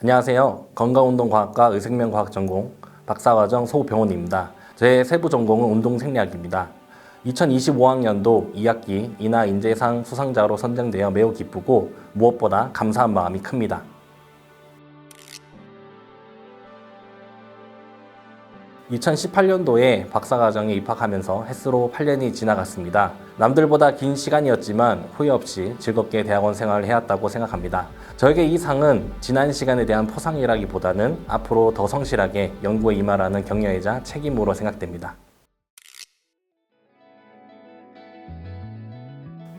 안녕하세요. 건강운동과학과 의생명과학 전공 박사과정 소병훈입니다. 제 세부 전공은 운동생리학입니다. 2025학년도 2학기 인하인재상 수상자로 선정되어 매우 기쁘고 무엇보다 감사한 마음이 큽니다. 2018년도에 박사과정에 입학하면서 햇수로 8년이 지나갔습니다. 남들보다 긴 시간이었지만 후회 없이 즐겁게 대학원 생활을 해왔다고 생각합니다. 저에게 이 상은 지난 시간에 대한 포상이라기보다는 앞으로 더 성실하게 연구에 임하라는 격려이자 책임으로 생각됩니다.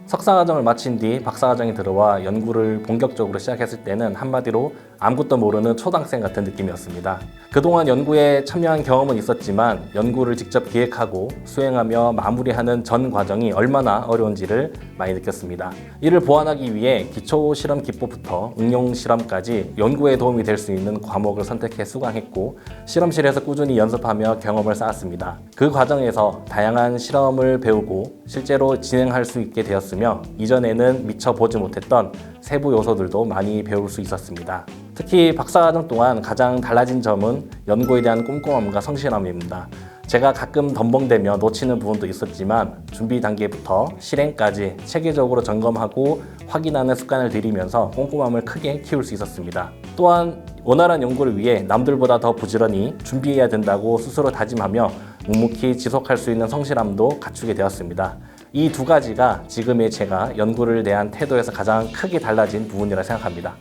석사과정을 마친 뒤 박사과정에 들어와 연구를 본격적으로 시작했을 때는 한마디로 아무것도 모르는 초등학생 같은 느낌이었습니다. 그동안 연구에 참여한 경험은 있었지만 연구를 직접 기획하고 수행하며 마무리하는 전 과정이 얼마나 어려운지를 많이 느꼈습니다. 이를 보완하기 위해 기초 실험 기법부터 응용 실험까지 연구에 도움이 될 수 있는 과목을 선택해 수강했고 실험실에서 꾸준히 연습하며 경험을 쌓았습니다. 그 과정에서 다양한 실험을 배우고 실제로 진행할 수 있게 되었으며 이전에는 미처 보지 못했던 세부 요소들도 많이 배울 수 있었습니다. 특히 박사과정 동안 가장 달라진 점은 연구에 대한 꼼꼼함과 성실함입니다. 제가 가끔 덤벙대며 놓치는 부분도 있었지만 준비 단계부터 실행까지 체계적으로 점검하고 확인하는 습관을 들이면서 꼼꼼함을 크게 키울 수 있었습니다. 또한 원활한 연구를 위해 남들보다 더 부지런히 준비해야 된다고 스스로 다짐하며 묵묵히 지속할 수 있는 성실함도 갖추게 되었습니다. 이 두 가지가 지금의 제가 연구를 대한 태도에서 가장 크게 달라진 부분이라 생각합니다.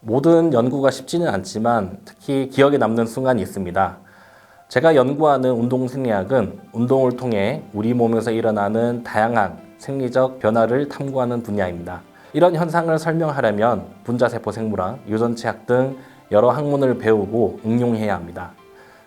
모든 연구가 쉽지는 않지만 특히 기억에 남는 순간이 있습니다. 제가 연구하는 운동생리학은 운동을 통해 우리 몸에서 일어나는 다양한 생리적 변화를 탐구하는 분야입니다. 이런 현상을 설명하려면 분자세포 생물학, 유전체학 등 여러 학문을 배우고 응용해야 합니다.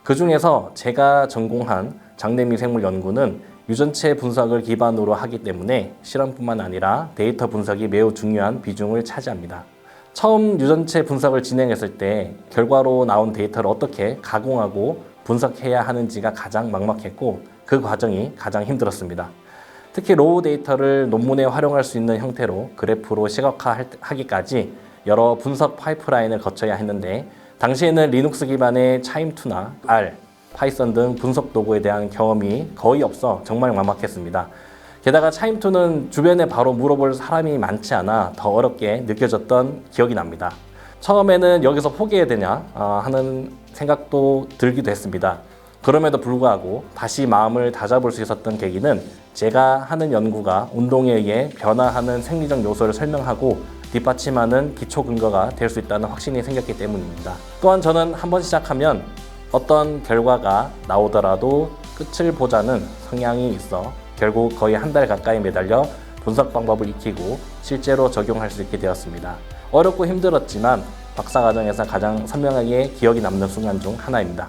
그 중에서 제가 전공한 장내미생물 연구는 유전체 분석을 기반으로 하기 때문에 실험뿐만 아니라 데이터 분석이 매우 중요한 비중을 차지합니다. 처음 유전체 분석을 진행했을 때 결과로 나온 데이터를 어떻게 가공하고 분석해야 하는지가 가장 막막했고 그 과정이 가장 힘들었습니다. 특히 로우 데이터를 논문에 활용할 수 있는 형태로 그래프로 시각화하기까지 여러 분석 파이프라인을 거쳐야 했는데 당시에는 리눅스 기반의 차임2나 R, 파이썬 등 분석 도구에 대한 경험이 거의 없어 정말 막막했습니다. 게다가 차임2는 주변에 바로 물어볼 사람이 많지 않아 더 어렵게 느껴졌던 기억이 납니다. 처음에는 여기서 포기해야 되냐 하는 생각도 들기도 했습니다. 그럼에도 불구하고 다시 마음을 다잡을 수 있었던 계기는 제가 하는 연구가 운동에 의해 변화하는 생리적 요소를 설명하고 뒷받침하는 기초 근거가 될 수 있다는 확신이 생겼기 때문입니다. 또한 저는 한번 시작하면 어떤 결과가 나오더라도 끝을 보자는 성향이 있어 결국 거의 한 달 가까이 매달려 분석 방법을 익히고 실제로 적용할 수 있게 되었습니다. 어렵고 힘들었지만 박사과정에서 가장 선명하게 기억이 남는 순간 중 하나입니다.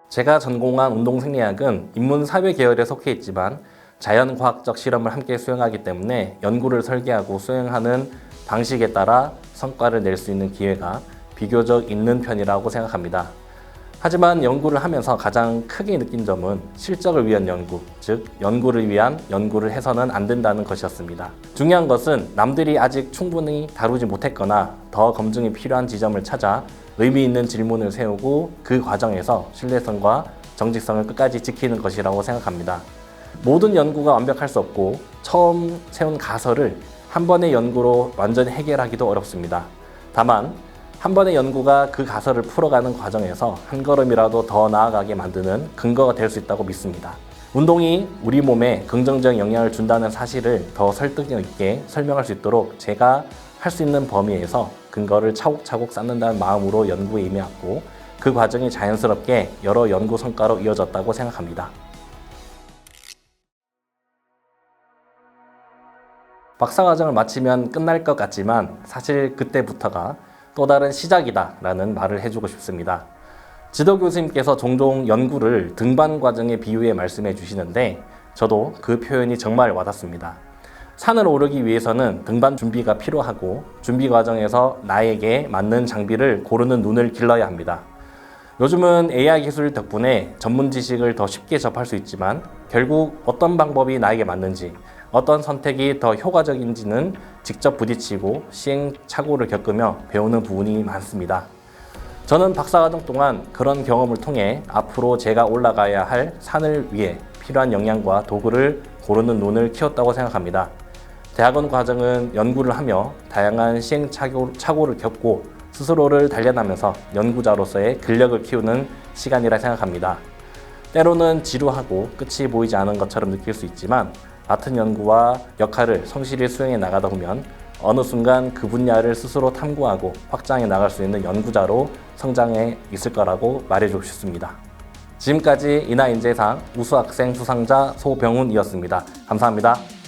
제가 전공한 운동생리학은 인문사회 계열에 속해 있지만 자연과학적 실험을 함께 수행하기 때문에 연구를 설계하고 수행하는 방식에 따라 성과를 낼 수 있는 기회가 비교적 있는 편이라고 생각합니다. 하지만 연구를 하면서 가장 크게 느낀 점은 실적을 위한 연구, 즉 연구를 위한 연구를 해서는 안 된다는 것이었습니다. 중요한 것은 남들이 아직 충분히 다루지 못했거나 더 검증이 필요한 지점을 찾아 의미 있는 질문을 세우고 그 과정에서 신뢰성과 정직성을 끝까지 지키는 것이라고 생각합니다. 모든 연구가 완벽할 수 없고 처음 세운 가설을 한 번의 연구로 완전히 해결하기도 어렵습니다. 다만 한 번의 연구가 그 가설을 풀어가는 과정에서 한 걸음이라도 더 나아가게 만드는 근거가 될 수 있다고 믿습니다. 운동이 우리 몸에 긍정적 영향을 준다는 사실을 더 설득력 있게 설명할 수 있도록 제가 할 수 있는 범위에서 근거를 차곡차곡 쌓는다는 마음으로 연구에 임해왔고 그 과정이 자연스럽게 여러 연구 성과로 이어졌다고 생각합니다. 박사과정을 마치면 끝날 것 같지만 사실 그때부터가 또 다른 시작이다 라는 말을 해주고 싶습니다. 지도 교수님께서 종종 연구를 등반 과정에 비유해 말씀해 주시는데 저도 그 표현이 정말 와닿습니다. 산을 오르기 위해서는 등반 준비가 필요하고 준비 과정에서 나에게 맞는 장비를 고르는 눈을 길러야 합니다. 요즘은 AI 기술 덕분에 전문 지식을 더 쉽게 접할 수 있지만 결국 어떤 방법이 나에게 맞는지, 어떤 선택이 더 효과적인지는 직접 부딪히고 시행착오를 겪으며 배우는 부분이 많습니다. 저는 박사과정 동안 그런 경험을 통해 앞으로 제가 올라가야 할 산을 위해 필요한 역량과 도구를 고르는 눈을 키웠다고 생각합니다. 대학원 과정은 연구를 하며 다양한 시행착오를 겪고 스스로를 단련하면서 연구자로서의 근력을 키우는 시간이라 생각합니다. 때로는 지루하고 끝이 보이지 않은 것처럼 느낄 수 있지만 맡은 연구와 역할을 성실히 수행해 나가다 보면 어느 순간 그 분야를 스스로 탐구하고 확장해 나갈 수 있는 연구자로 성장해 있을 거라고 말해주고 싶습니다. 지금까지 인하인재상 우수학생 수상자 소병훈이었습니다. 감사합니다.